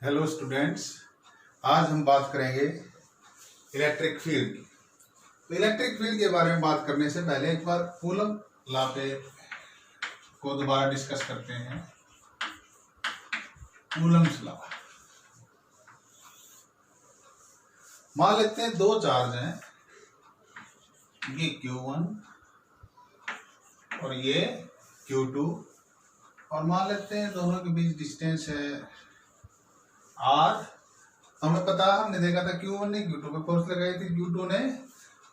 Hello students, आज हम बात करेंगे इलेक्ट्रिक फील्ड की। तो इलेक्ट्रिक फील्ड के बारे में बात करने से पहले एक बार कूलम लॉ पे को दोबारा डिस्कस करते हैं। कूलम्स लॉ, मान लेते हैं दो चार्ज हैं, ये Q1 और ये Q2, और मान लेते हैं दोनों के बीच डिस्टेंस है R। हमें पता, हमने देखा था Q1 ने Q2 पे फोर्स लगाई थी, Q2 ने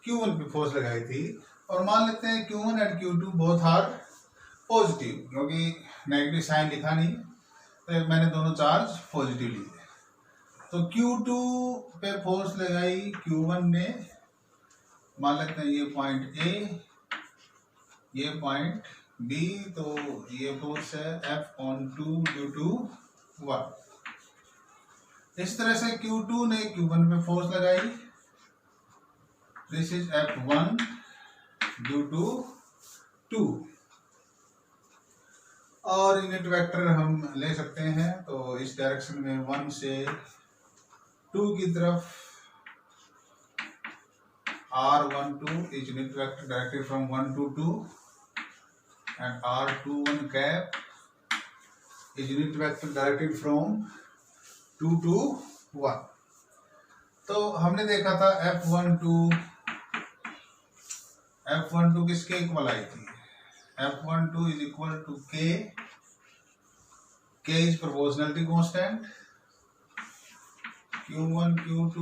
Q1 पे फोर्स लगाई थी। और मान लेते हैं Q1 and Q2 both are positive, क्योंकि नेगेटिव साइन लिखा नहीं तो मैंने दोनों चार्ज पॉजिटिव लिए। तो Q2 पे फोर्स लगाई Q1 ने, मान लेते हैं ये पॉइंट A, ये पॉइंट B, तो ये फोर्स है F/2 ड्यू टू 1। इस तरह से Q2 ने Q1 पे फोर्स लगाई, this is F1 due to 2। और यूनिट वेक्टर हम ले सकते हैं, तो इस डायरेक्शन में 1 से 2 की तरफ R12 is unit vector directed from 1 to 2 and R21 cap is unit vector directed from 2 to 1। तो हमने देखा था F12 किसके इक्वल आई थी? F12 is equal to K is proportionality constant, Q1 Q2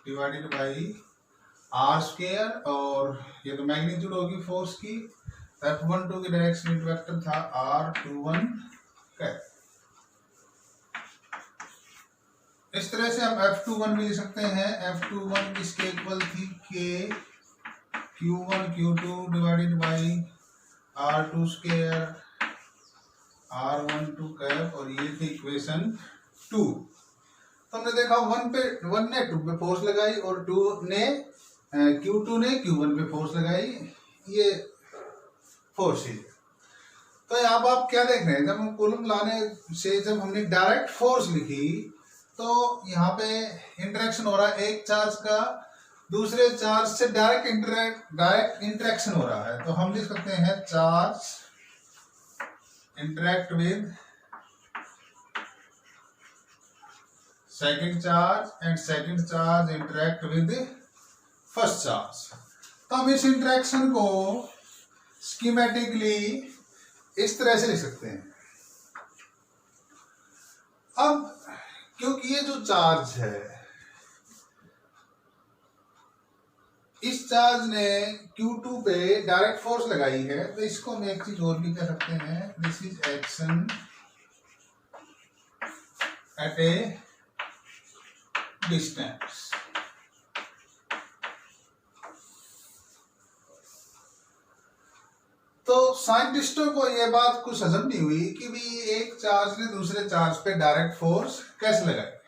divided by R square, और ये तो मैग्नीट्यूड होगी फोर्स की। F12 की डायरेक्शन वेक्टर था R21 कैप। इस तरह से हम F21 भी लिख सकते हैं। F21 किसके इक्वल थी? K Q1 Q2 divided by R2 square R12 cap, और ये थी इक्वेशन 2। तो हमने देखा 1 ने 2 पे फोर्स लगाई और Q2 ने Q1 पे फोर्स लगाई, ये फोर्स है। तो अब आप क्या देख रहे हैं, जब हम कूलम लाने से जब हमने डायरेक्ट फोर्स लिखी तो यहाँ पे इंटरेक्शन हो रहा है एक चार्ज का दूसरे चार्ज से डायरेक्ट इंटरेक्शन हो रहा है। तो हम लिख सकते हैं charge interact with second charge and second charge interact with first charge. तो हम इस इंटरेक्शन को स्कीमेटिकली इस तरह से लिख सकते हैं। अब क्योंकि ये जो चार्ज है, इस चार्ज ने Q2 पे डायरेक्ट फोर्स लगाई है, तो इसको हम एक चीज और भी कह सकते हैं, this is action at A distance. तो साइंटिस्टों को यह बात कुछ हजम नहीं हुई कि भी एक चार्ज ने दूसरे चार्ज पे डायरेक्ट फोर्स कैसे लगाए।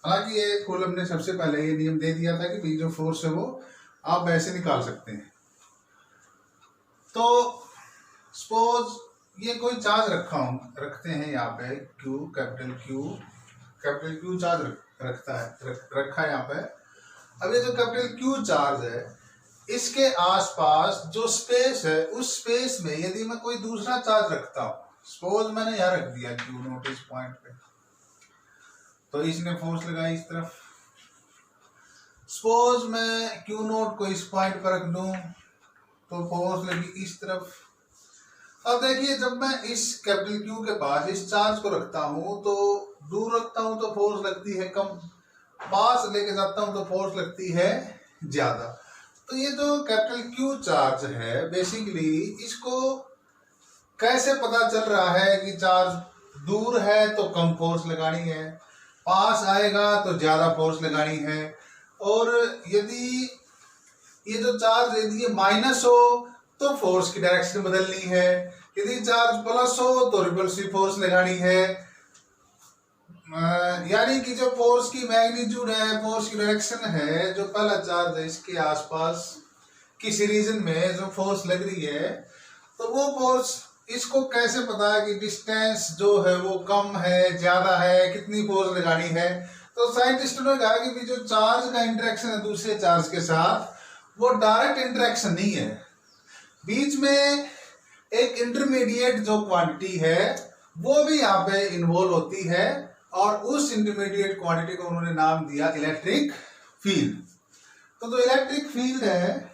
हालांकि ये कूलम ने सबसे पहले ये नियम दे दिया था कि भी जो फोर्स है वो आप ऐसे निकाल सकते हैं। तो सपोज ये कोई चार्ज रखते हैं यहाँ पे कैपिटल Q चार्ज रखा है यहाँ पे। अब ये जो कैपिटल Q चार्ज है, इसके आसपास जो स्पेस है, उस स्पेस में यदि मैं कोई दूसरा चार्ज रखता हूं, सपोज मैंने यहाँ रख दिया Q नोट इस पॉइंट पे, तो इसने फोर्स लगाई इस तरफ। सपोज मैं Q नोट को इस पॉइंट पर रख दूं तो फोर्स लगी इस तरफ। अब देखिए, जब मैं इस कैपिटल Q के पास इस चार्ज को रखता हूं तो दूर रखता हूं तो फोर्स लगती है कम, पास लेके जाता हूं तो फोर्स लगती है ज्यादा। तो ये जो कैपिटल Q चार्ज है, बेसिकली इसको कैसे पता चल रहा है कि चार्ज दूर है तो कम फोर्स लगानी है, पास आएगा तो ज्यादा फोर्स लगानी है। और यदि ये जो चार्ज यदि ये माइनस हो तो फोर्स की डायरेक्शन बदलनी है, यदि चार्ज प्लस हो तो रिपल्सिव फोर्स लगानी है। यानी कि जो फोर्स की मैग्नीट्यूड है, फोर्स की डायरेक्शन है, जो पहला चार्ज है इसके आसपास किसी रीजन में जो फोर्स लग रही है, तो वो फोर्स इसको कैसे पता है कि डिस्टेंस जो है वो कम है, ज्यादा है, कितनी फोर्स लगानी है? तो साइंटिस्टों ने कहा कि जो चार्ज का इंटरेक्शन है दूसरे चार्ज के साथ, वो डायरेक्ट इंटरेक्शन नहीं है, बीच में एक इंटरमीडिएट जो क्वांटिटी है वो भी यहाँ पे इन्वॉल्व होती है, और उस इंटरमीडिएट क्वांटिटी को उन्होंने नाम दिया इलेक्ट्रिक फील्ड। तो जो इलेक्ट्रिक फील्ड है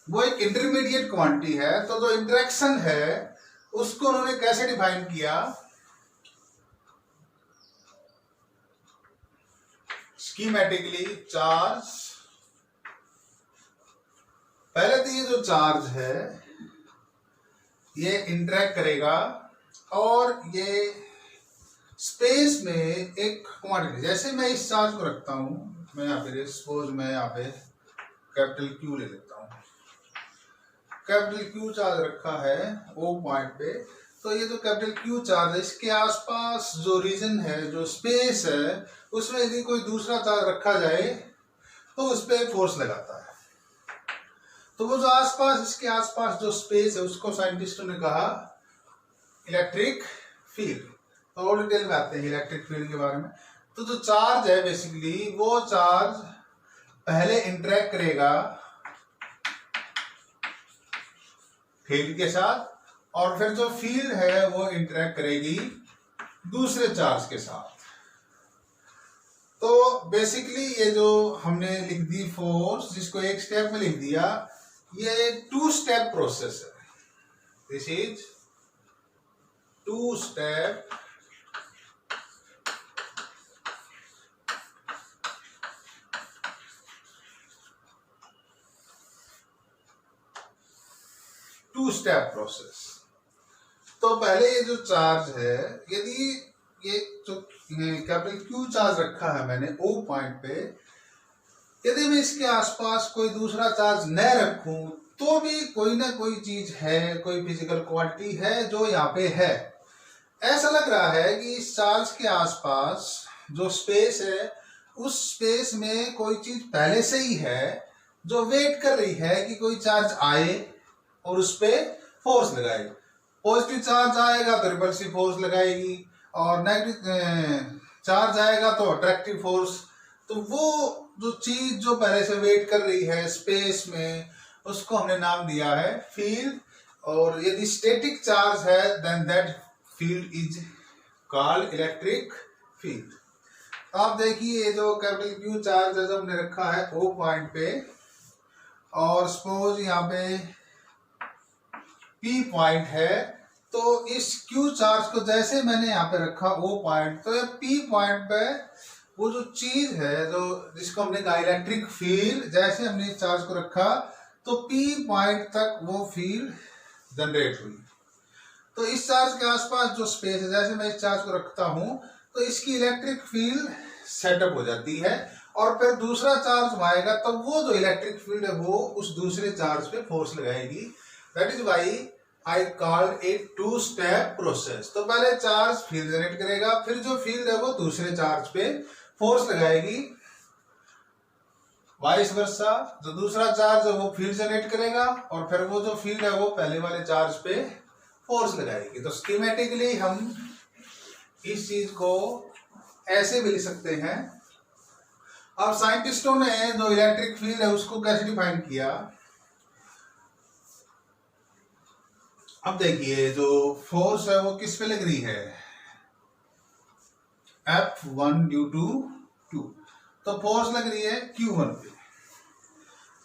वो एक इंटरमीडिएट क्वांटिटी है। तो जो इंटरेक्शन है उसको उन्होंने कैसे डिफाइन किया? स्कीमेटिकली, चार्ज, पहले तो ये जो चार्ज है ये इंटरेक्ट करेगा और ये स्पेस में एक क्वांटिटी, जैसे मैं इस चार्ज को रखता हूं, मैं यहाँ पे सपोज मैं यहाँ पे कैपिटल क्यू ले लेता हूं, कैपिटल क्यू चार्ज रखा है ओ पॉइंट पे। तो ये जो कैपिटल क्यू चार्ज है इसके आसपास जो रीजन है, जो स्पेस है, उसमें यदि कोई दूसरा चार्ज रखा जाए तो उस पर फोर्स लगाता है। तो वो जो आसपास, इसके आसपास जो स्पेस है उसको साइंटिस्टों ने कहा इलेक्ट्रिक फील्ड। तो और डिटेल में आते हैं इलेक्ट्रिक फील्ड के बारे में। तो जो चार्ज है बेसिकली वो चार्ज पहले इंटरेक्ट करेगा फील्ड के साथ, और फिर जो फील्ड है वो इंटरेक्ट करेगी दूसरे चार्ज के साथ। तो बेसिकली ये जो हमने लिख दी फोर्स, जिसको एक स्टेप में लिख दिया, ये 2 स्टेप प्रोसेस है। This is 2 step process. तो पहले ये जो चार्ज है, यदि ये जो कैपिटल क्यू चार्ज रखा है मैंने ओ पॉइंट पे, यदि मैं इसके आसपास कोई दूसरा चार्ज न रखूं तो भी कोई ना कोई चीज है, कोई फिजिकल क्वांटिटी है जो यहाँ पे है। ऐसा लग रहा है कि इस चार्ज के आसपास जो स्पेस है उस स्पेस में कोई चीज पहले से ही है जो वेट कर रही है कि कोई चार्ज आए और उस पे फोर्स लगाए। पॉजिटिव चार्ज आएगा तो रिपल्सिव फोर्स लगाएगी, और नेगेटिव चार्ज आएगा तो अट्रैक्टिव फोर्स। तो वो जो चीज जो पहले से वेट कर रही है स्पेस में, उसको हमने नाम दिया है फील्ड। और यदि स्टैटिक चार्ज है then that field is called electric field. आप देखिए जो कैपिटल क्यू चार्ज है जो हमने रखा है ओ पॉइंट पे, और सपोज यहाँ पे पी पॉइंट है, तो इस क्यू चार्ज को जैसे मैंने यहाँ पे रखा ओ पॉइंट, तो ये पी पॉइंट पे वो जो चीज है जो जिसको हमने कहा इलेक्ट्रिक फील्ड, जैसे हमने इस चार्ज को रखा तो पी पॉइंट तक वो फील्ड जनरेट हुई। तो इस चार्ज के आसपास जो स्पेस है, जैसे मैं इस चार्ज को रखता हूं तो इसकी इलेक्ट्रिक फील्ड सेटअप हो जाती है, और फिर दूसरा चार्ज आएगा तो वो जो इलेक्ट्रिक फील्ड है वो उस दूसरे चार्ज पे फोर्स लगाएगी। That is why I called it 2 step process. तो पहले चार्ज फील्ड जनरेट करेगा, फिर जो फील्ड है वो दूसरे चार्ज पे फोर्स लगाएगी, वाइस वर्सा। जो दूसरा चार्ज है वो फील्ड जनरेट करेगा, और फिर वो जो फील्ड है वो पहले वाले चार्ज पे फोर्स लगाएगी। तो स्कीमेटिकली हम इस चीज को ऐसे भी लिख सकते हैं। अब साइंटिस्टों ने जो इलेक्ट्रिक फील्ड है उसको कैसे डिफाइन किया? अब देखिए जो फोर्स है वो किस पे लग रही है, F1 ड्यू टू 2। तो फोर्स लग रही है Q1 पे।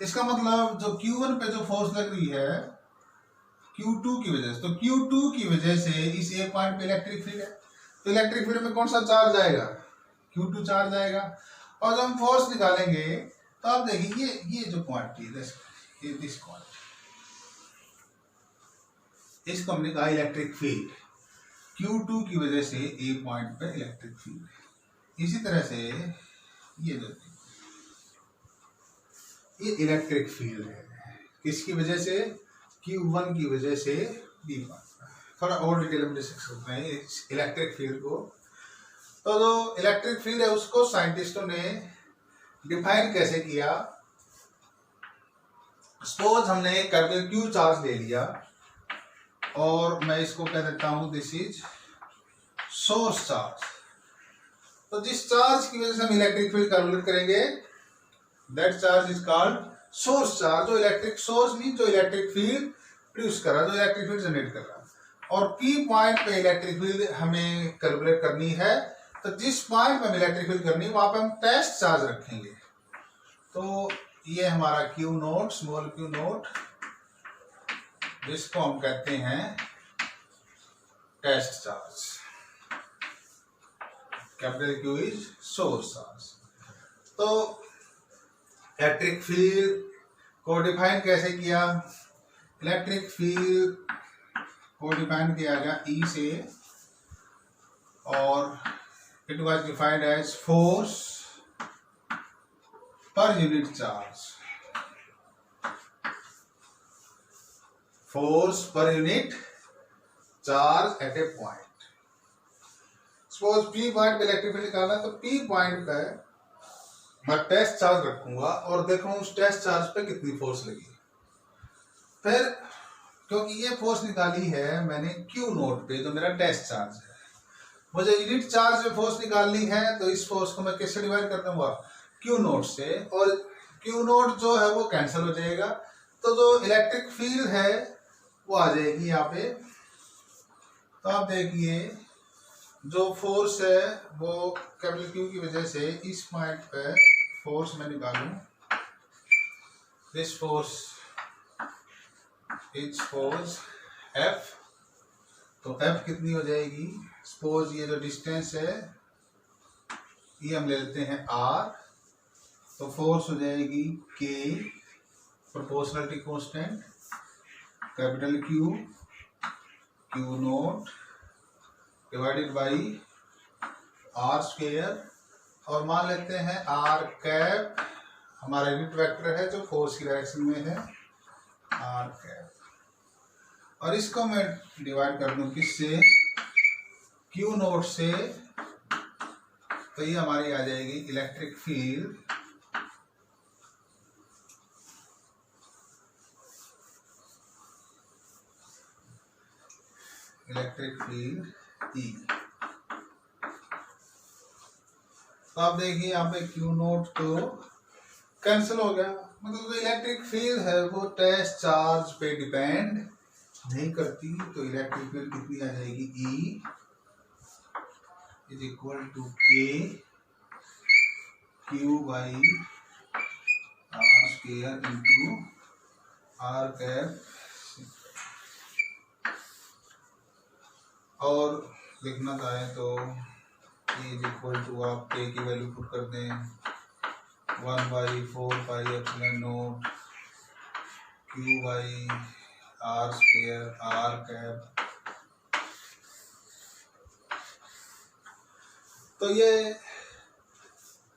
इसका मतलब जो Q1 पे जो फोर्स लग रही है Q2 की वजह से, तो Q2 की वजह से इस एक पॉइंट पे इलेक्ट्रिक फील्ड है। तो इलेक्ट्रिक फील्ड में कौन सा चार्ज आएगा? Q2 चार्ज आएगा। और जब हम फोर्स निकालेंगे तो आप देखिए ये जो क्वांटिटी है, दिस क्वांटिटी, इसको हमने कहा इलेक्ट्रिक फील्ड। Q2 की वजह से ए पॉइंट पे इलेक्ट्रिक फील्ड। इसी तरह से ये जो ये इलेक्ट्रिक फील्ड है, किसकी वजह से? Q1 की वजह से बी पॉइंट। थोड़ा और डिटेल में डिस्कस करते हैं इस इलेक्ट्रिक फील्ड को। तो जो इलेक्ट्रिक फील्ड है उसको साइंटिस्टों ने डिफाइन कैसे किया? सपोज हमने कैपिटल क्यू चार्ज ले लिया और मैं इसको कह देता हूं दिस इज सोर्स चार्ज। तो जिस चार्ज की वजह से हम इलेक्ट्रिक फील्ड कैलकुलेट करेंगे that charge is called source charge. जो इलेक्ट्रिक सोर्स मीन जो इलेक्ट्रिक फील्ड प्रोड्यूस कर रहा है, जो इलेक्ट्रिक फील्ड जनरेट कर रहा है। और पी पॉइंट पे इलेक्ट्रिक फील्ड हमें कैलकुलेट करनी है, तो जिस पॉइंट पे हम इलेक्ट्रिक फील्ड करनी है वहां पे हम टेस्ट चार्ज रखेंगे। तो ये हमारा q naught, small q naught, जिसको हम कहते हैं test charge. Capital q is source charge. तो इलेक्ट्रिक फील्ड को डिफाइन कैसे किया? इलेक्ट्रिक फील्ड को डिफाइन किया गया ई से, और it was defined as force per unit charge. Force per unit charge at a point. Suppose P point पे इलेक्ट्रिक फील्ड निकालना है, तो पी पॉइंट पे मैं टेस्ट चार्ज रखूंगा और देखूंगा उस टेस्ट चार्ज पे कितनी फोर्स लगी। फिर क्योंकि ये फोर्स निकाली है मैंने क्यू नोट पे, जो मेरा टेस्ट चार्ज है, मुझे यूनिट चार्ज पे फोर्स निकालनी है, तो इस फोर्स को मैं किससे डिवाइड कर दूंगा? क्यू नोट से। और क्यू नोट जो है वो कैंसिल हो जाएगा, तो जो इलेक्ट्रिक फील्ड है वो आ जाएगी यहाँ पे। तो आप देखिए जो फोर्स है वो कैपिटल क्यू की वजह से इस पॉइंट पे फोर्स मैं निकालूं, this force is force F. तो एफ कितनी हो जाएगी? सपोज ये जो डिस्टेंस है ये हम ले लेते हैं आर, तो फोर्स हो जाएगी K proportionality constant capital Q, q naught divided by are square, और मान लेते हैं आर कैप हमारा यूनिट वेक्टर है जो फोर्स की डायरेक्शन में है, आर कैप। और इसको मैं डिवाइड कर दूं किससे? क्यू नोट से। तो ये हमारी आ जाएगी इलेक्ट्रिक फील्ड, इलेक्ट्रिक फील्ड ई। तो आप देखिए यहाँ पे क्यू नोट तो कैंसिल हो गया, मतलब जो इलेक्ट्रिक फील्ड है वो टेस्ट चार्ज पे डिपेंड नहीं करती। तो इलेक्ट्रिक फील्ड कितनी आ जाएगी? E is equal to K Q by are square into r cap. और लिखना चाहें तो इज इक्वल टू आप के की वैल्यू पुट कर दें 1/4πε0 Q by are square R cap. तो ये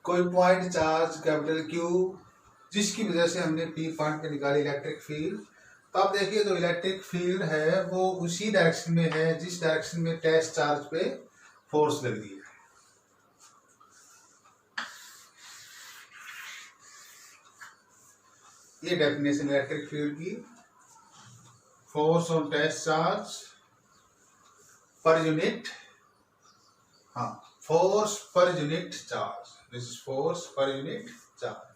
कोई पॉइंट चार्ज कैपिटल क्यू जिसकी वजह से हमने पी पॉइंट पे निकाली इलेक्ट्रिक फील्ड। तो आप देखिए जो इलेक्ट्रिक फील्ड है वो उसी डायरेक्शन में है जिस डायरेक्शन में टेस्ट चार्ज पे फोर्स लग रही है। ये डेफिनेशन इलेक्ट्रिक फील्ड की, force on test charge per unit, हाँ force per unit charge, this is force per unit charge.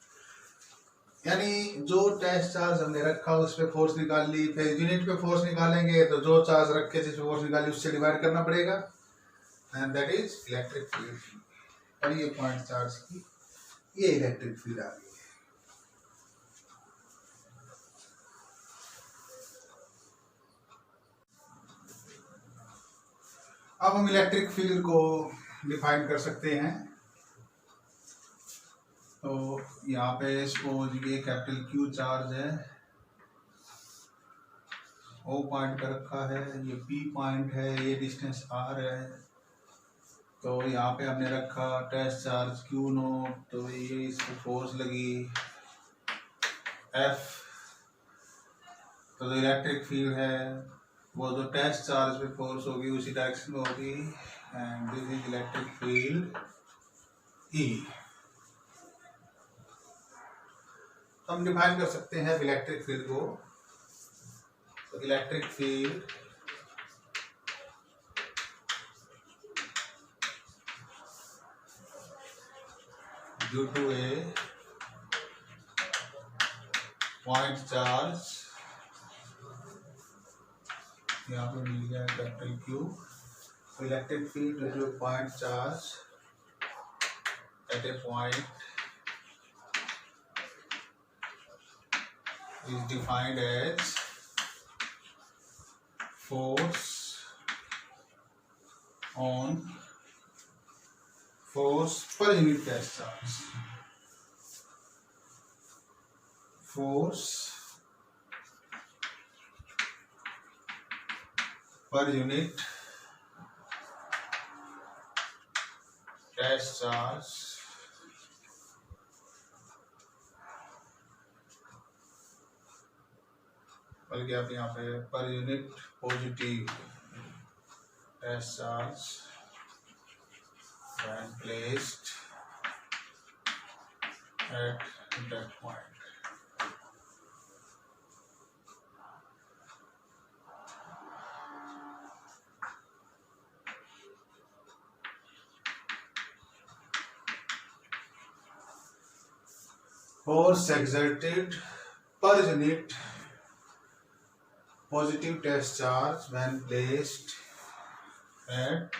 यानी जो टेस्ट चार्ज हमने रखा उस पे फोर्स निकाल ली, फिर यूनिट पे फोर्स निकालेंगे तो जो चार्ज रखे जिस पे फोर्स निकाली उससे डिवाइड करना पड़ेगा, and that is electric field. और ये पॉइंट चार्ज की ये इलेक्ट्रिक फील्ड आ गई है। अब हम इलेक्ट्रिक फील्ड को डिफाइन कर सकते हैं। तो यहाँ पे सपोज ये कैपिटल क्यू चार्ज है, ओ पॉइंट पे रखा है, ये पी पॉइंट है, ये डिस्टेंस आर है। तो यहाँ पे हमने रखा टेस्ट चार्ज क्यू नोट, तो ये इसको फोर्स लगी एफ। तो जो इलेक्ट्रिक फील्ड है वो जो टेस्ट चार्ज पे फोर्स होगी उसी डायरेक्शन में होगी, and this is electric field E. हम डिफाइन कर सकते हैं इलेक्ट्रिक फील्ड को। तो electric field due to a point charge, यहाँ पे मिल गया capital Q. Electric field due to point charge at a point is defined as force per unit gas charge, force per unit gas charge बल्कि आप यहाँ पे पर unit positive gas charge when placed at that point. Force exerted per unit positive test charge when placed at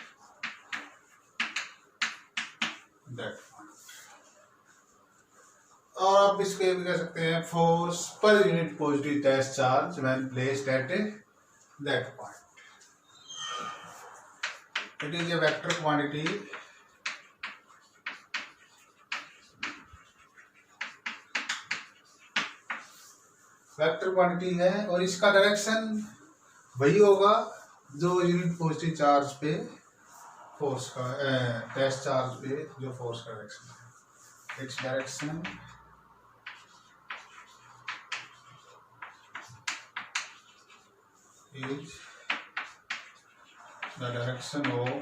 that point. और आप इसको ये भी कह सकते हैं force per unit positive test charge when placed at that point. It is a vector quantity vector quantity है और इसका डायरेक्शन वही होगा जो यूनिट पॉजिटिव चार्ज पे फोर्स का टेस्ट चार्ज पे जो फोर्स का डायरेक्शन है। Its direction is the direction of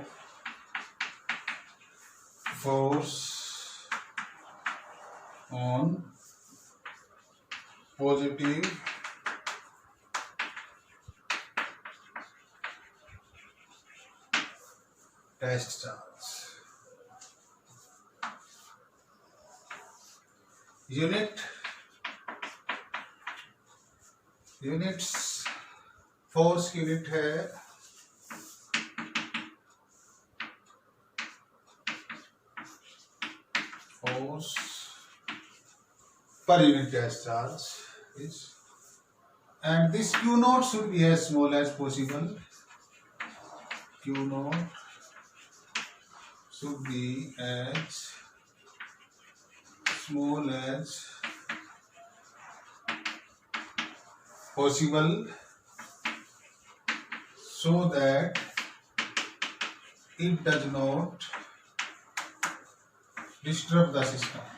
force on positive test charge. Units force की यूनिट है force per unit gas charge is, and this Q naught should be as small as possible. Q naught should be as small as possible so that it does not disturb the system.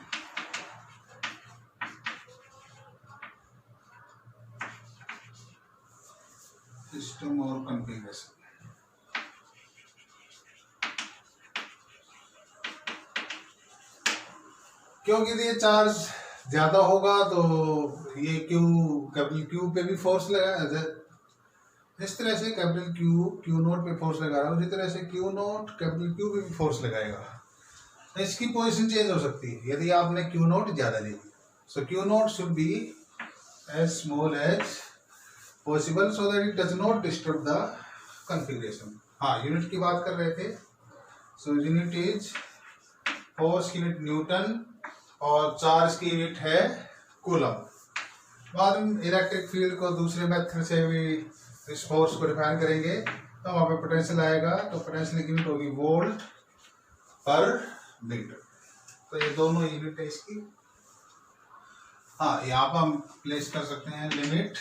System और configuration. क्योंकि ये charge ज्यादा होगा तो ये capital Q पे भी force लगा, जिस तरह से कैपिटल क्यू नोट पे फोर्स लगा रहा है उसी तरह से क्यू नोट कैपिटल क्यू पे भी फोर्स लगाएगा। तो इसकी पोजीशन चेंज हो सकती है यदि आपने क्यू नोट ज्यादा ले ली। सो Q naught should be as small as possible so that it does not disturb the configuration। हाँ, यूनिट की बात कर रहे थे। सो यूनिट इज फोर्स की यूनिट न्यूटन और चार्ज की यूनिट है कूलम। बाद में इलेक्ट्रिक फील्ड को दूसरे मेथड से भी इस फोर्स को डिफाइन करेंगे तो वहाँ पे पोटेंशियल आएगा, तो पोटेंशियल की यूनिट होगी वोल्ट पर मीटर। तो ये दोनों यूनिट है इसकी। हाँ, यहाँ पर हम प्लेस कर सकते हैं limit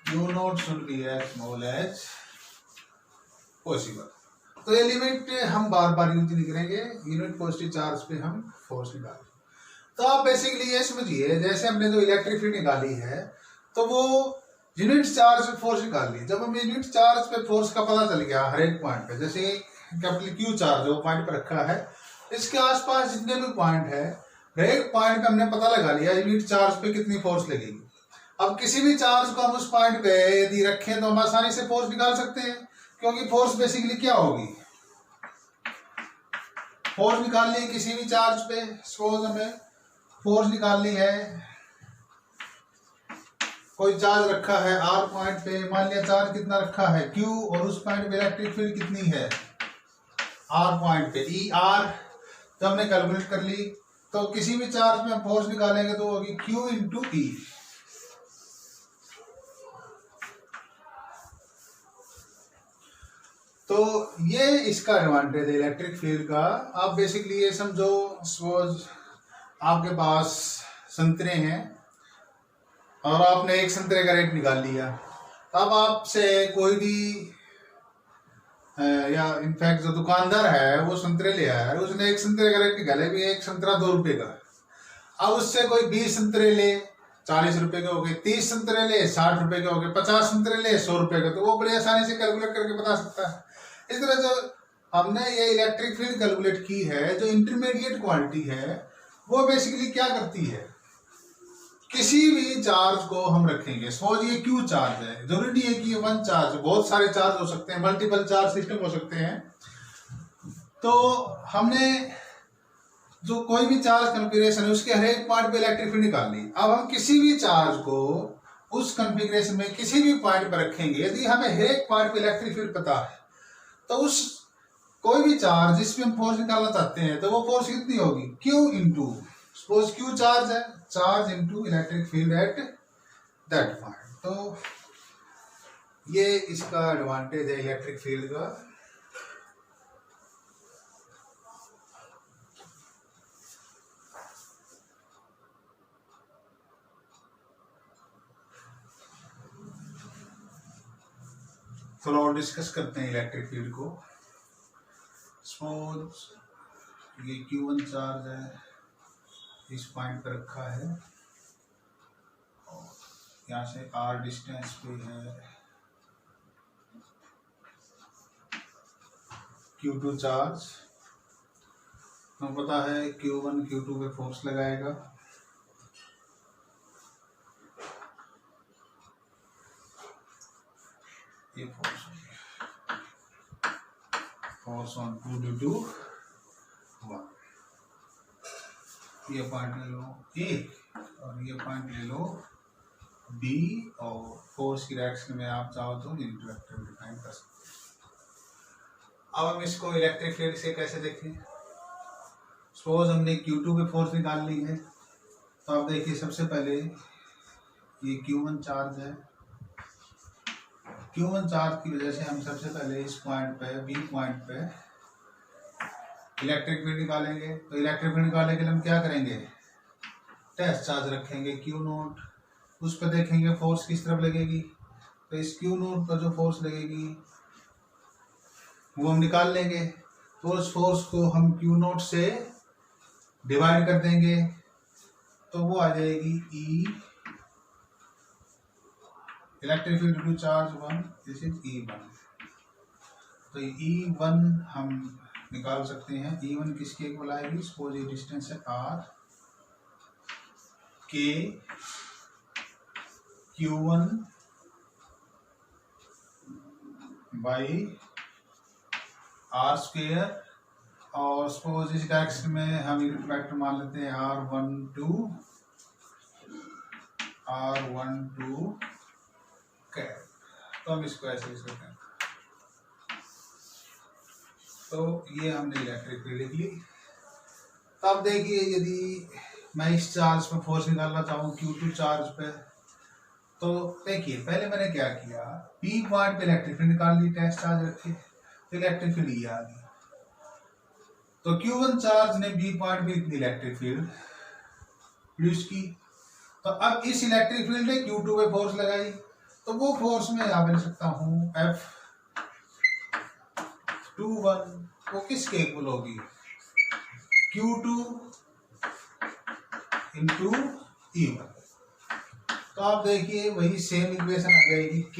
Q naught should be as small as possible। तो ये लिमिट हम बार बार यूज नहीं करेंगे, यूनिट पॉजिटिव चार्ज पे हम फोर्स निकालेंगे। तो आप बेसिकली ये समझिए जैसे हमने जो इलेक्ट्रिक फील्ड निकाली है तो वो यूनिट चार्ज पे फोर्स निकाल ली। जब हमें यूनिट चार्ज पे फोर्स का पता चल गया हर एक पॉइंट पे, जैसे कैपिटल क्यू चार्ज वो पॉइंट पर रखा है, इसके आसपास जितने भी पॉइंट है एक पॉइंट पे हमने पता लगा लिया यूनिट चार्ज पे कितनी फोर्स लगेगी। अब किसी भी चार्ज को हम उस पॉइंट पे यदि रखें तो हम आसानी से फोर्स निकाल सकते हैं, क्योंकि फोर्स बेसिकली क्या होगी, फोर्स निकालनी है किसी भी चार्ज पे। सपोज हमें फोर्स निकालनी है, कोई चार्ज रखा है आर पॉइंट पे, मान लिया चार्ज कितना रखा है Q, और उस पॉइंट पे इलेक्ट्रिक फील्ड कितनी है आर पॉइंट पे ई आर, तो हमने कैलकुलेट कर ली। तो किसी भी चार्ज में हम फोर्स निकालेंगे तो होगी Q इंटू ई। तो ये इसका एडवांटेज है इलेक्ट्रिक फील्ड का। आप बेसिकली ये समझो, सपोज आपके पास संतरे हैं और आपने एक संतरे का रेट निकाल लिया, तब आपसे कोई भी या इनफैक्ट जो दुकानदार है वो संतरे ले आया, उसने एक संतरे का रेट निकाला भी एक संतरा 2 रुपए का। अब उससे कोई 20 संतरे ले 40 रुपए के हो गए, 30 संतरे ले 60 रुपए के हो गए, 50 संतरे ले 100 रुपए के, तो वो बड़ी आसानी से कैलकुलेट करके बता सकता है। इस तरह जो हमने ये इलेक्ट्रिक फील्ड कैलकुलेट की है, जो इंटरमीडिएट क्वांटिटी है, वो बेसिकली क्या करती है, किसी भी चार्ज को हम रखेंगे, सपोज ये क्यू चार्ज है, जरूरी नहीं है कि ये वन चार्ज, बहुत सारे चार्ज हो सकते हैं, मल्टीपल चार्ज सिस्टम हो सकते हैं। तो हमने जो कोई भी चार्ज कॉन्फ़िगरेशन है उसके हर एक पॉइंट पे इलेक्ट्रिक फील्ड निकाल ली। अब हम किसी भी चार्ज को उस कॉन्फ़िगरेशन में किसी भी पॉइंट पर रखेंगे, यदि हमें हर एक पॉइंट पे इलेक्ट्रिक फील्ड पता है, तो उस कोई भी चार्ज जिसमें हम फोर्स निकालना चाहते हैं, तो वो फोर्स कितनी होगी Q into, suppose Q charge है, charge into electric field at that point. तो ये इसका एडवांटेज है इलेक्ट्रिक फील्ड का। थोड़ा और डिस्कस करते हैं इलेक्ट्रिक फील्ड को। सपोज ये Q1 चार्ज है, इस पॉइंट पर रखा है, और यहाँ से R डिस्टेंस पे है Q2 चार्ज। तो पता है Q1 Q2 पे फोर्स लगाएगा, ये फोर्स ऑन 2 ड्यू टू 1। ये पॉइंट ले लो A और ये पॉइंट ले लो B, और फोर्स की डायरेक्शन में आप चाहो तो यूनिट वेक्टर डिफाइन कर सकते हैं। अब हम इसको इलेक्ट्रिक फील्ड से कैसे देखें। सपोज हमने Q2 पे फोर्स निकाल ली है, तो आप देखिए सबसे पहले ये Q1 चार्ज है, Q1 चार्ज की वजह से हम सबसे पहले इस पॉइंट पे B पॉइंट पे इलेक्ट्रिक फील्ड निकालेंगे। तो इलेक्ट्रिक फील्ड निकालने के लिए हम क्या करेंगे, टेस्ट चार्ज रखेंगे Q0, उस पर देखेंगे फोर्स किस तरफ लगेगी। तो इस Q0 पर जो फोर्स लगेगी वो हम निकाल लेंगे, तो उस फोर्स को हम Q0 से डिवाइड कर देंगे, तो वो आ जाएगी E electric field to charge 1, this is E1। तो E1 हम निकाल सकते हैं। E1 किसके इक्वल आएगी, सपोज ये डिस्टेंस है R, K Q1 by R square, और सपोज इस डायरेक्शन में हम यूनिट वेक्टर मान लेते हैं R12 कैप। तो हम इसको ऐसे लिख सकते हैं। तो ये हमने इलेक्ट्रिक फील्ड लिख ली। तब देखिए यदि मैं इस चार्ज पर फोर्स निकालना चाहूँ Q2 चार्ज पे, तो देखिए पहले मैंने क्या किया, P पॉइंट पे इलेक्ट्रिक फील्ड निकाल ली, टेस्ट चार्ज रखे, तो इलेक्ट्रिक फील्ड ये आ गया। तो Q1 चार्ज ने B पॉइंट पे इतनी इलेक्ट्रिक फील्ड प्रोड्यूस की। तो अब इस इलेक्ट्रिक फील्ड ने Q2 पे फोर्स लगाई, तो वो फोर्स में यहाँ पे लिख सकता हूँ F21, वो किसके इक्वल होगी, Q2 इंटू E1। तो आप देखिए वही सेम इक्वेशन आ जाएगी, K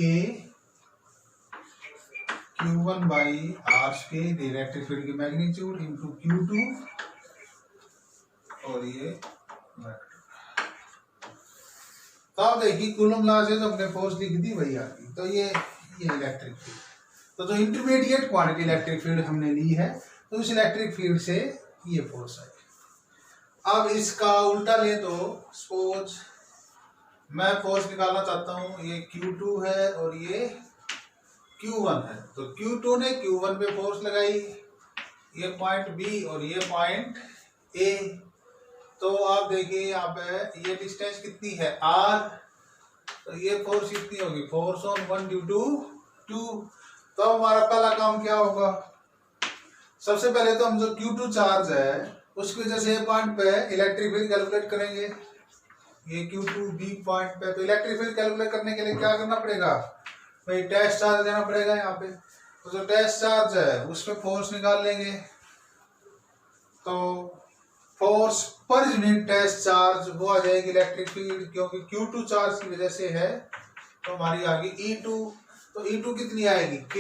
Q1 बाई R के इलेक्ट्रिक फील्ड की मैग्नीट्यूड इंटू Q2 और ये वेक्टर। तो आप देखिए कूलम लॉ से जो हमने फोर्स लिख दी वही आ गई। तो ये इलेक्ट्रिक फील्ड, तो जो इंटरमीडिएट क्वांटिटी इलेक्ट्रिक फील्ड हमने ली है, तो इस इलेक्ट्रिक फील्ड से ये फोर्स आई। अब इसका उल्टा ले तो सपोज मैं फोर्स निकालना चाहता हूं, ये Q2 है और ये Q1 है। तो Q2 ने Q1 पे फोर्स लगाई, ये पॉइंट B और ये पॉइंट A। तो आप देखिए यहाँ पे ये डिस्टेंस कितनी है R, तो ये फोर्स कितनी होगी, फोर्स ऑन 1 ड्यू टू 2। तो हमारा पहला काम क्या होगा, सबसे पहले तो हम जो Q2 चार्ज है उसकी वजह से पॉइंट पे इलेक्ट्रिक फील्ड कैलकुलेट करेंगे। ये Q2 B पॉइंट पे, तो इलेक्ट्रिक फील्ड कैलकुलेट करने के लिए क्या करना पड़ेगा भाई, टेस्ट चार्ज देना पड़ेगा यहाँ पे। तो जो टेस्ट चार्ज है उसमें फोर्स निकाल लेंगे। तो force per unit test charge वो आ जाएगी इलेक्ट्रिक फील्ड, क्योंकि Q2 चार्ज की वजह से है तो हमारी आ गई E2। तो E2 कितनी आएगी, K।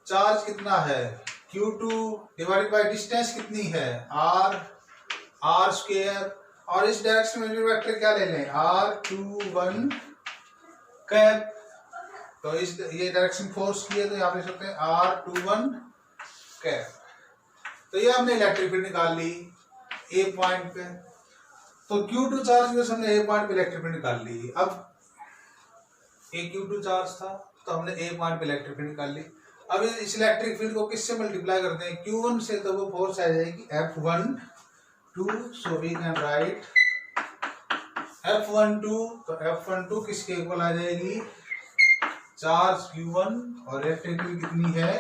चार्ज कितना है Q2 डिवाइडेड बाय डिस्टेंस कितनी है R स्क्वायर, और इस डायरेक्शन में वेक्टर क्या ले लें R21 कैप। तो इस ये डायरेक्शन फोर्स की है तो यहाँ पे सकते हैं R21 कैप। तो ये हमने इलेक्ट्रिक फील्ड निकाल ली A पॉइंट पे। तो Q2 चार्ज में हमने A पॉइंट पे इलेक्ट्रिक फील्ड निकाल ली। अब एक Q2 चार्ज था तो हमने A पॉइंट पे इलेक्ट्रिक फील्ड निकाल ली। अब इस इलेक्ट्रिक फील्ड को किससे मल्टीप्लाई करते हैं, Q1 से, तो वो फोर्स आ जाएगी F12। So we can write F12। तो F12 किसके इक्वल आ जाएगी, चार्ज Q1 और इलेक्ट्रिक फील्ड कितनी है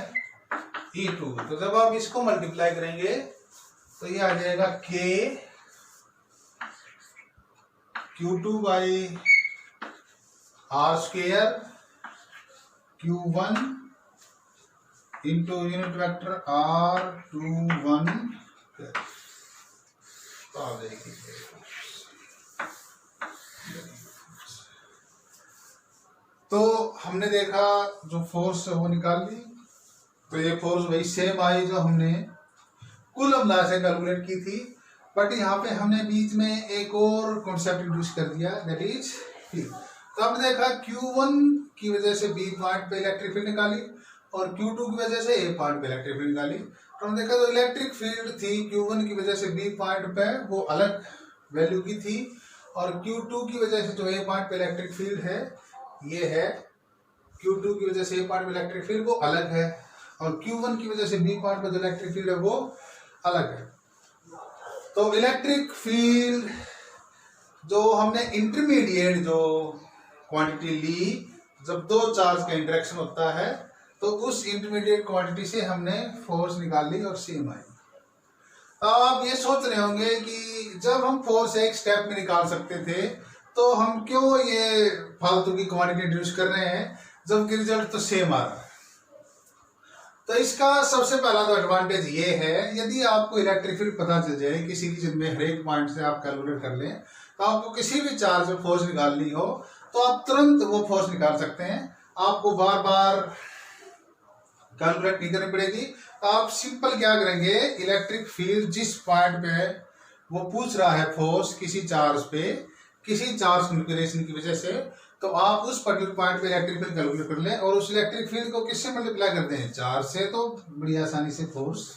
E2। तो जब आप इसको मल्टीप्लाई करेंगे तो ये आ जाएगा K Q2 by R square Q1 into unit vector R21। तो आ जाएगी तो हमने देखा जो फोर्स है वो निकाल ली। तो ये फोर्स वही सेम आई जो हमने कूलम लॉ से कैलकुलेट की थी, बट यहाँ पे हमने बीच में एक और कॉन्सेप्ट इंट्रोड्यूस कर दिया, दैट इज फील्ड। तो हमने देखा Q1 की वजह से B पॉइंट पे इलेक्ट्रिक फील्ड निकाली और Q2 की वजह से A पॉइंट पे इलेक्ट्रिक फील्ड निकाली। तो हमने देखा जो इलेक्ट्रिक फील्ड थी Q1 की वजह से B पॉइंट पे वो अलग वैल्यू की थी, और Q2 की वजह से जो A पॉइंट पे इलेक्ट्रिक फील्ड है ये है, Q2 की वजह से A पॉइंट पे इलेक्ट्रिक फील्ड वो अलग है, और Q1 की वजह से B पॉइंट पे जो इलेक्ट्रिक फील्ड है वो अलग है। तो इलेक्ट्रिक फील्ड जो हमने इंटरमीडिएट जो क्वांटिटी ली, जब दो चार्ज का इंटरेक्शन होता है तो उस इंटरमीडिएट क्वांटिटी से हमने फोर्स निकाल ली और सेम आई। आप ये सोच रहे होंगे कि जब हम फोर्स एक स्टेप में निकाल सकते थे तो हम क्यों ये फालतू की क्वांटिटी इंट्रोड्यूस कर रहे हैं जबकि रिजल्ट तो सेम आ रहा है। तो इसका सबसे पहला तो एडवांटेज ये है, यदि आपको इलेक्ट्रिक फील्ड पता चल जाए किसी रीजन में, हर एक पॉइंट से आप कैलकुलेट कर लें, तो आपको किसी भी चार्ज में फोर्स निकालनी हो तो आप तुरंत वो फोर्स निकाल सकते हैं। आपको बार बार कैलकुलेट नहीं करनी पड़ेगी। तो आप सिंपल क्या करेंगे, इलेक्ट्रिक फील्ड जिस पॉइंट पे वो पूछ रहा है फोर्स किसी चार्ज पे, किसी चार्ज कॉन्फ़िगरेशन की वजह से, तो आप उस पर्टिकुलर पॉइंट पे इलेक्ट्रिक फील्ड कैलकुलेट कर लें और उस इलेक्ट्रिक फील्ड को किससे मल्टीप्लाई करते हैं, चार्ज से, तो बड़ी आसानी से फोर्स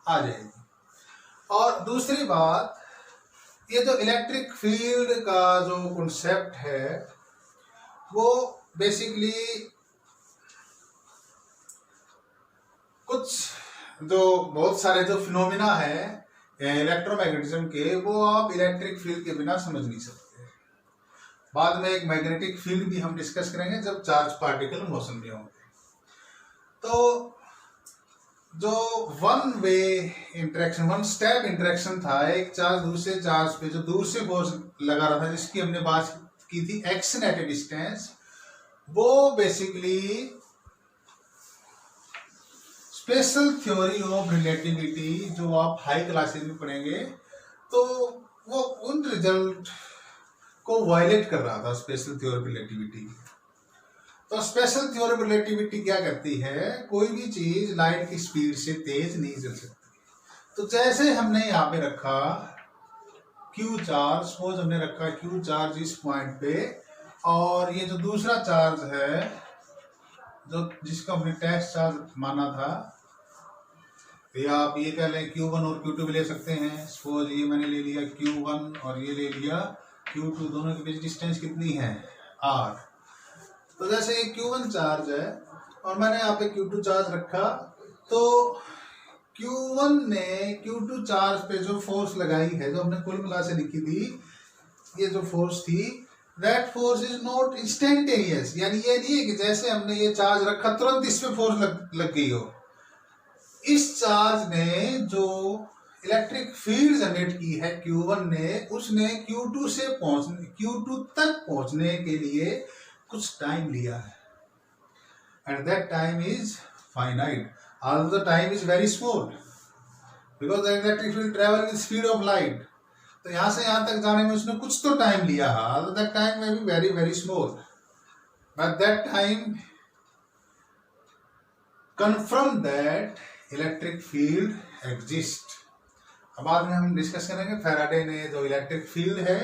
आ जाएगी। और दूसरी बात, ये जो इलेक्ट्रिक फील्ड का जो कॉन्सेप्ट है वो बेसिकली कुछ जो बहुत सारे जो फिनोमिना है इलेक्ट्रोमैग्नेटिज्म के, वो आप इलेक्ट्रिक फील्ड के बिना समझ नहीं सकते। बाद में एक मैग्नेटिक फील्ड भी हम डिस्कस करेंगे जब चार्ज पार्टिकल मोशन में होंगे। तो जो one way interaction, one step interaction था, एक चार्ज दूसरे चार्ज पे जो दूर से फोर्स लगा रहा था, जिसकी हमने बात की थी एक्शन एट ए डिस्टेंस, वो basically special theory of relativity जो आप हाई क्लासेस में पढ़ेंगे, तो वो उन रिजल्ट को वायलेट कर रहा था, स्पेशल थ्योरी ऑफ रिलेटिविटी। तो स्पेशल थ्योरी ऑफ रिलेटिविटी क्या करती है, कोई भी चीज लाइट की स्पीड से तेज नहीं चल सकती। तो जैसे हमने यहाँ पे रखा क्यू चार्ज, सपोज हमने रखा है क्यू चार्ज इस पॉइंट पे, और ये जो दूसरा चार्ज है जो जिसको हमने टेस्ट चार्ज माना था, या आप ये कह लें Q1 और Q2 भी ले सकते हैं। सपोज ये मैंने ले लिया Q1 और ये ले लिया Q2, दोनों के बीच डिस्टेंस कितनी है R। तो जैसे ये Q1 चार्ज है और मैंने यहाँ पे Q2 चार्ज रखा, तो Q1 ने Q2 चार्ज पे जो फोर्स लगाई है, जो हमने कुल मिला से लिखी थी, ये जो फोर्स थी, that force is not instantaneous, यानी ये नहीं है कि जैसे हमने ये चार्ज रखा तुरंत इस पे फोर्स लग गई हो। इस चार्ज ने जो इलेक्ट्रिक फील्ड जनरेट की है Q1 ने, उसने Q2 से Q2 तक पहुंचने के लिए कुछ टाइम लिया है, and that time is finite, although the time is very small, because the electric field travel with speed of light। तो यहाँ से यहाँ तक जाने में उसने कुछ तो टाइम लिया है, although that time may be very very small, but that time confirm that electric field exist. अब बाद में हम डिस्कस करेंगे फैराडे ने जो इलेक्ट्रिक फील्ड है,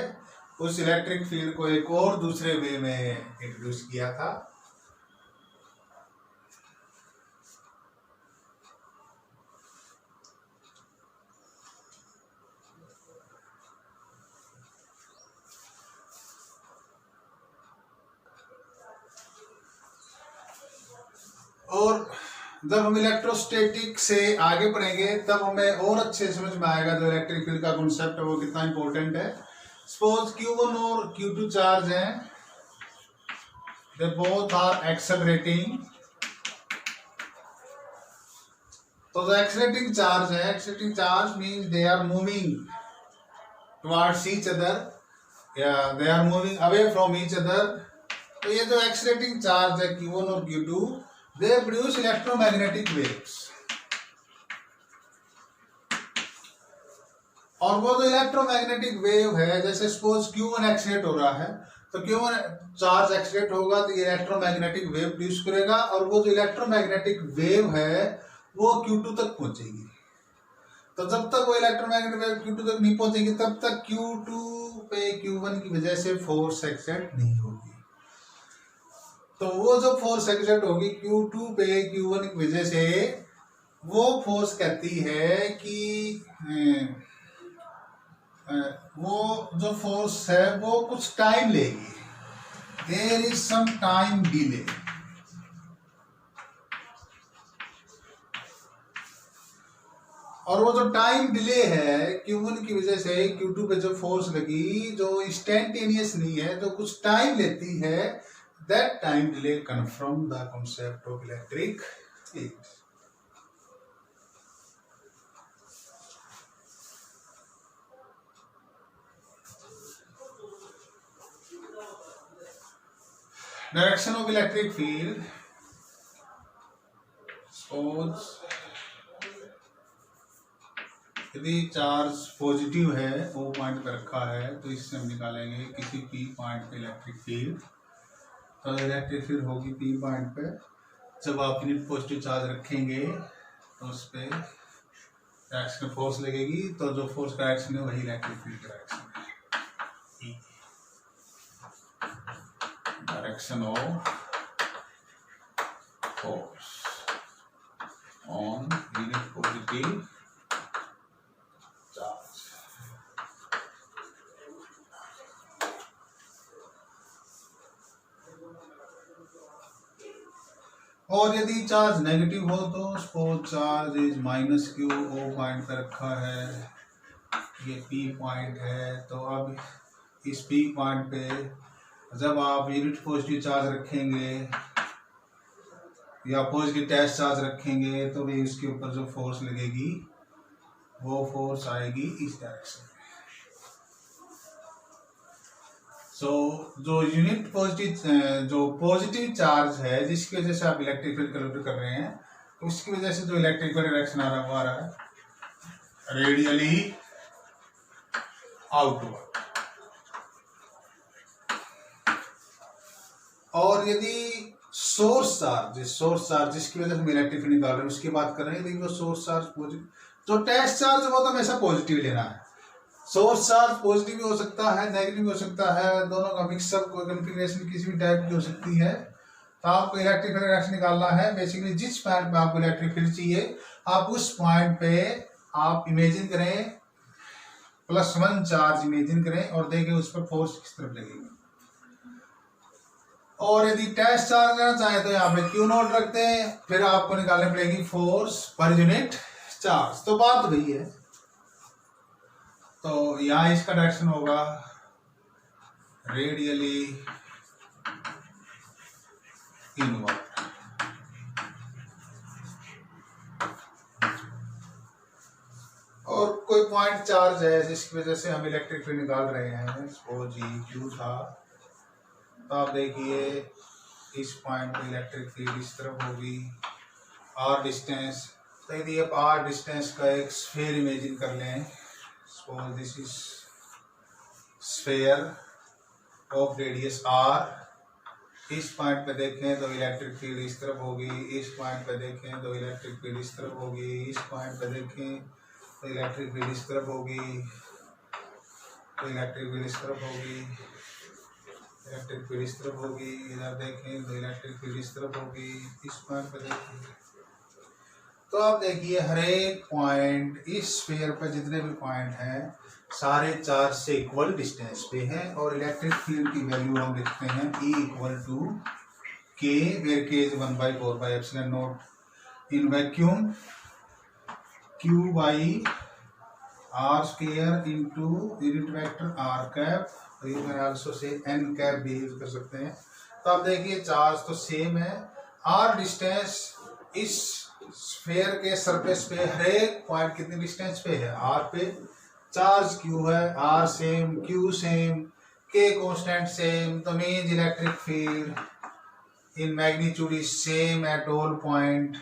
उस इलेक्ट्रिक फील्ड को एक और दूसरे वे में इंट्रोड्यूस किया था। और जब हम इलेक्ट्रोस्टैटिक से आगे पढ़ेंगे तब हमें और अच्छे समझ में आएगा जो इलेक्ट्रिक फील्ड का कॉन्सेप्ट है वो कितना इंपॉर्टेंट है। सपोज Q1 और Q2 चार्ज हैं, दे बोथ आर एक्सेलरेटिंग। तो जो एक्सेलरेटिंग चार्ज है, accelerating charge means they are moving towards each other या they are moving away from each other. तो ये जो एक्सेलरेटिंग चार्ज है Q1 और Q2, they produce electromagnetic waves। और वो जो इलेक्ट्रोमैग्नेटिक वेव है, जैसे सपोज Q1 एक्सीलेट हो रहा है, तो Q1 चार्ज एक्सीलेट होगा तो ये इलेक्ट्रोमैग्नेटिक वेव प्रोड्यूस करेगा, और वो जो इलेक्ट्रोमैग्नेटिक वेव है वो Q2 तक पहुंचेगी। तो जब तक वो इलेक्ट्रोमैग्नेटिक वेव Q2 तक नहीं पहुंचेगी तब तक Q2 पे Q1 की वजह से फोर्स एक्सर्ट नहीं होगी। तो वो जो फोर्स एक्सर्ट होगी Q2 पे Q1 की वजह से, वो फोर्स कहती है कि वो जो फोर्स है वो कुछ टाइम लेगी, there is some time delay. और वो जो टाइम डिले है Q1 की वजह से Q2 पे जो फोर्स लगी, जो इंस्टेंटेनियस नहीं है, जो कुछ टाइम लेती है, that time delay confirm the concept of electric field। Direction of electric field, suppose यदि चार्ज पॉजिटिव है, O पॉइंट पे रखा है, तो इससे हम निकालेंगे किसी P पॉइंट पे इलेक्ट्रिक फील्ड। तो इलेक्ट्रिक फील्ड होगी P पॉइंट पे, जब आप यूनिट पॉजिटिव चार्ज रखेंगे तो उस पर डायरेक्शन फोर्स लगेगी, तो जो फोर्स का डायरेक्शन है वही इलेक्ट्रिक फील्ड का डायरेक्शन है। Direction of force on unit positive charge. और यदि चार्ज नेगेटिव हो तो suppose charge is -Q, O point पे रखा है, ये P पॉइंट है, तो अब इस P पॉइंट पे जब आप यूनिट पॉजिटिव चार्ज रखेंगे या पॉजिटिव टेस्ट चार्ज रखेंगे तो भी इसके ऊपर जो फोर्स लगेगी वो फोर्स आएगी इस डायरेक्शन में। सो जो यूनिट पॉजिटिव जो पॉजिटिव चार्ज है जिसकी वजह से आप इलेक्ट्रिक फील्ड कैलकुलेट कर रहे हैं, उसकी वजह से जो इलेक्ट्रिक फील्ड डायरेक्शन आ रहा है वो आ रहा है रेडियली आउटवर्ड। और यदि सोर्स चार्ज जिसकी वजह से हम इलेक्ट्रिक फील्ड निकाल रहे हैं उसकी बात कर रहे हैं, लेकिन वो सोर्स चार्ज पॉजिटिव, जो टेस्ट चार्ज वो तो हमेशा पॉजिटिव लेना है। सोर्स चार्ज पॉजिटिव भी हो सकता है, नेगेटिव भी हो सकता है, दोनों का मिक्सअप कोई कॉन्फ़िगरेशन किसी भी टाइप की हो सकती है। तो आपको इलेक्ट्रिक फील्ड डायरेक्शन निकालना है। बेसिकली जिस पॉइंट पे आपको इलेक्ट्रिक फील्ड चाहिए, आप उस पॉइंट पे आप इमेजिन करें, +1 चार्ज इमेजिन करें और देखें उस पर फोर्स किस तरफ लगेगी। और यदि टेस्ट चार्ज लेना चाहें तो यहाँ पे क्यू नोट रखते हैं, फिर आपको निकालनी पड़ेगी फोर्स पर यूनिट चार्ज। तो बात वही है। तो यहाँ इसका डायरेक्शन होगा रेडियली इनवर्ड। और कोई पॉइंट चार्ज है जिसकी वजह से हम इलेक्ट्रिक फील्ड निकाल रहे हैं, सपोज जी क्यू था, तो आप देखिए इस पॉइंट पे इलेक्ट्रिक फील्ड इस तरफ होगी, आर डिस्टेंस। तो यदि आप आर डिस्टेंस का एक स्फीयर इमेजिन कर लें, suppose this is sphere of radius r, इस पॉइंट पे देखें तो इलेक्ट्रिक फील्ड इस तरफ होगी, इस पॉइंट पे देखें तो इलेक्ट्रिक फील्ड इस तरफ होगी, इस पॉइंट पे देखें तो इलेक्ट्रिक फील्ड इस तरफ होगी, तो इलेक्ट्रिक फील्ड इस तरफ होगी, इलेक्ट्रिक फील्ड इस तरफ होगी, इधर देखें तो इलेक्ट्रिक फील्ड इस तरफ होगी, इस पॉइंट पे देखें। तो आप देखिए हर एक पॉइंट इस स्फीयर पर जितने भी पॉइंट हैं सारे चार्ज से इक्वल डिस्टेंस पे हैं, और इलेक्ट्रिक फील्ड की वैल्यू हम लिखते हैं E = K, where K is 1/4πε0 in vacuum, Q/r² into unit vector r cap, you can also say n cap भी यूज कर सकते हैं। तो आप देखिए चार्ज तो सेम है, r डिस्टेंस इस स्फीयर के सरफेस पे हर एक पॉइंट कितनी डिस्टेंस पे है, r पे, चार्ज q है, r same, q same, k constant same, तो means electric field in magnitude is same at all point.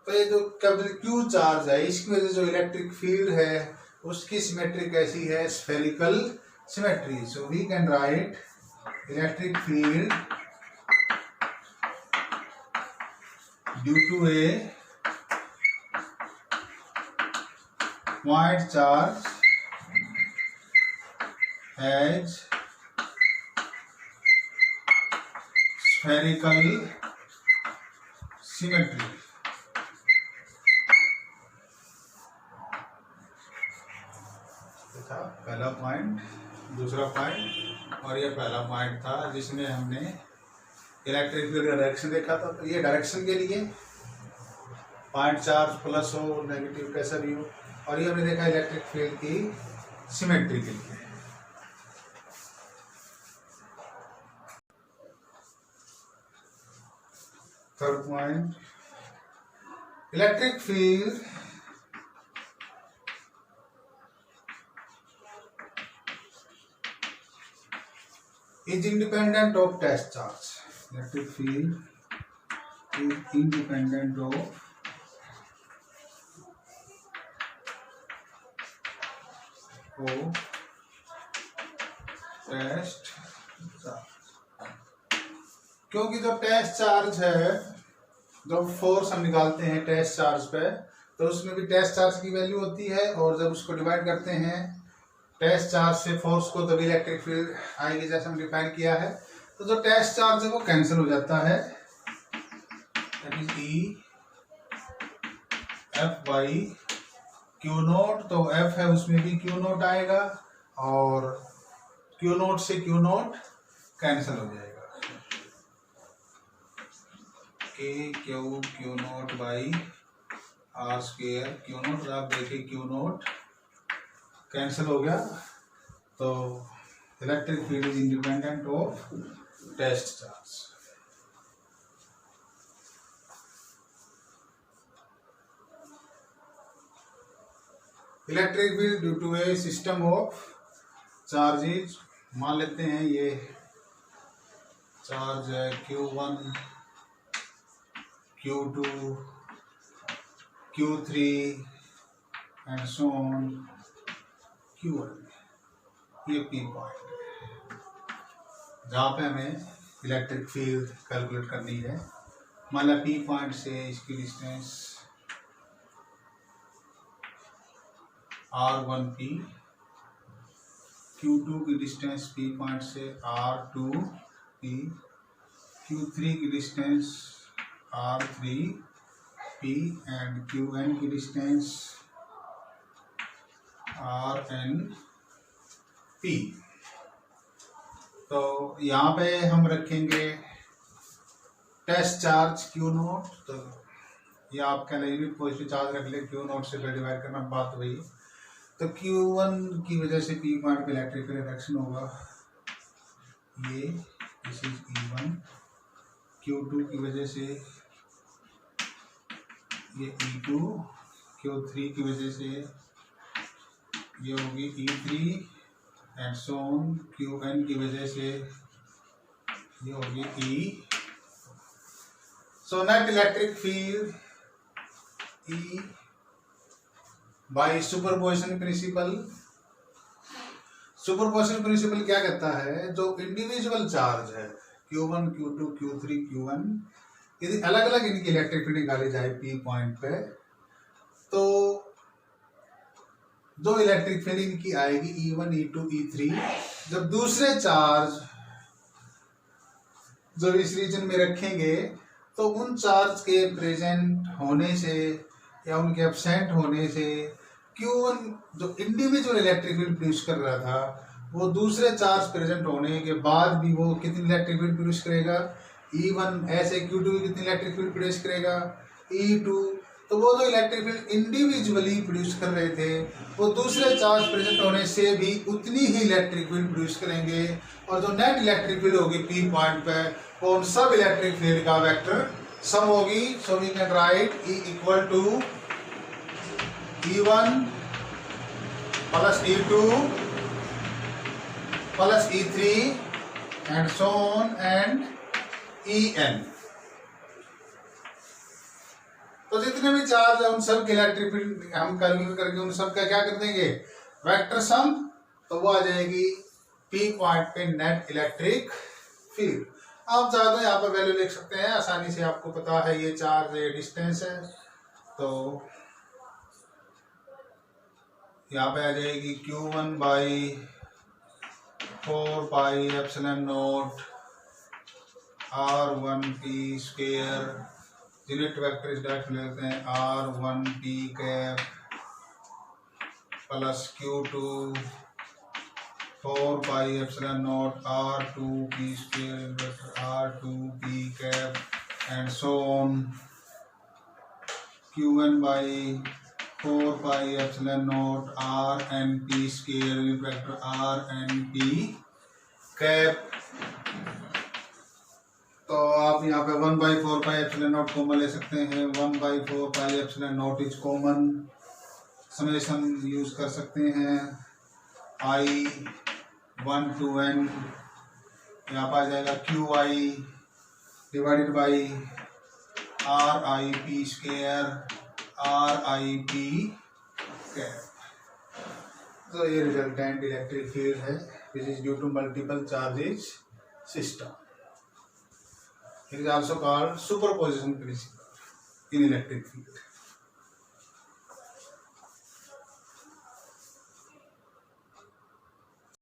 तो ये जो कैपिटल Q चार्ज है इसकी वजह से जो इलेक्ट्रिक फील्ड है उसकी सिमेट्री कैसी है, spherical symmetry. So we can write electric field due to a point charge has spherical symmetry. पहला पॉइंट, दूसरा पॉइंट, और ये पहला पॉइंट था जिसमें हमने इलेक्ट्रिक फील्ड का डायरेक्शन देखा था। तो ये डायरेक्शन के लिए पॉइंट चार्ज प्लस हो नेगेटिव कैसा भी हो, और ये हमने देखा इलेक्ट्रिक फील्ड की सिमेट्री के लिए। Third point, electric field is independent of test charge. Electric field is independent of test charge. क्योंकि जो टेस्ट चार्ज है, जो फोर्स हम निकालते हैं टेस्ट चार्ज पे, तो उसमें भी टेस्ट चार्ज की वैल्यू होती है, और जब उसको डिवाइड करते हैं टेस्ट चार्ज से फोर्स को, तभी इलेक्ट्रिक फील्ड आएगी, जैसे हम डिफाइन किया है। तो जो टेस्ट चार्ज है वो कैंसिल हो जाता है, दैट इज E F/Q0। तो F है उसमें भी Q0 आएगा, और Q0 से Q0 कैंसिल हो जाएगा, Q0/r²। Q0 आप देखिए Q0 कैंसिल हो गया। तो electric field is independent of test charge. Electric field due to a system of charges, मान लेते हैं ये चार्ज है Q1, Q2, Q3 and so on Q1। ये P पॉइंट है जहाँ पे हमें इलेक्ट्रिक फील्ड कैलकुलेट करनी है। मान लो P पॉइंट से इसकी डिस्टेंस R1P Q2 की डिस्टेंस P पॉइंट से R2P, Q3 की डिस्टेंस R3P एंड Qn की डिस्टेंस RNP। तो यहाँ पे हम रखेंगे टेस्ट चार्ज Q0। तो ये आप कहना यूनिट पॉजिटिव चार्ज रख ले, Q0 से डिवाइड करना, बात वही। तो Q1 की वजह से P पॉइंट पे इलेक्ट्रिकल रिएक्शन होगा, ये दिस इज E1। Q2 की वजह से ये E2, Q3 की वजह से ये होगी E3 and so on. Qn की वजह से ये होगी E। So net electric field E by superposition principle. Superposition principle क्या कहता है, जो इंडिविजुअल चार्ज है Q1, Q2, Q3, Qn, यदि अलग अलग इनकी इलेक्ट्रिक फील्ड निकाली जाए P पॉइंट पे, तो जो इलेक्ट्रिक फील्ड इनकी आएगी E1, E2, E3, जब दूसरे चार्ज जब इस रीजन में रखेंगे तो उन चार्ज के प्रेजेंट होने से या उनके एब्सेंट होने से Q1 जो इंडिविजुअल इलेक्ट्रिक फील्ड प्रोड्यूस कर रहा था, वो दूसरे चार्ज प्रेजेंट होने के बाद भी वो कितनी इलेक्ट्रिक फील्ड प्रोड्यूस करेगा, E1। ऐसे Q2 कितनी इलेक्ट्रिक फील्ड प्रोड्यूस करेगा, E2। तो वो जो इलेक्ट्रिक फील्ड इंडिविजुअली प्रोड्यूस कर रहे थे, वो दूसरे चार्ज प्रेजेंट होने से भी उतनी ही इलेक्ट्रिक फील्ड प्रोड्यूस करेंगे, और जो नेट इलेक्ट्रिक फील्ड होगी P पॉइंट पे, वो उन सब इलेक्ट्रिक फील्ड का वेक्टर सम होगी। So we can write E equal to E1 plus E2 plus E3 and so on and En। तो जितने भी चार्ज है उन सब के इलेक्ट्रिक फील्ड हम कैलकुलेट करके उन सब का क्या कर देंगे, वेक्टर सम। तो वो आ जाएगी P पॉइंट पे नेट इलेक्ट्रिक फील्ड। आप चाहे तो यहाँ पर वैल्यू लिख सकते हैं आसानी से, आपको पता है ये चार्ज है, डिस्टेंस है, तो यहाँ पे आ जाएगी Q1 by 4 pi epsilon not R1P square, unit vector इस डायरेक्शन में लेते हैं R1P cap plus Q2 4 pi epsilon not R2P square R2P cap and so on. Q1 by 4 pi epsilon not RNP square, unit vector RNP cap. तो आप यहाँ पे 1/4 pi epsilon not common ले सकते हैं, 1/4 pi epsilon not is common, summation use कर सकते हैं। I1 to N यहाँ पर आ जाएगा QI divided by RIP square RIP cap. तो ये रिजल्टेंट इलेक्ट्रिक फील्ड है which is due to multiple charges system. It is also called superposition principle in electric field.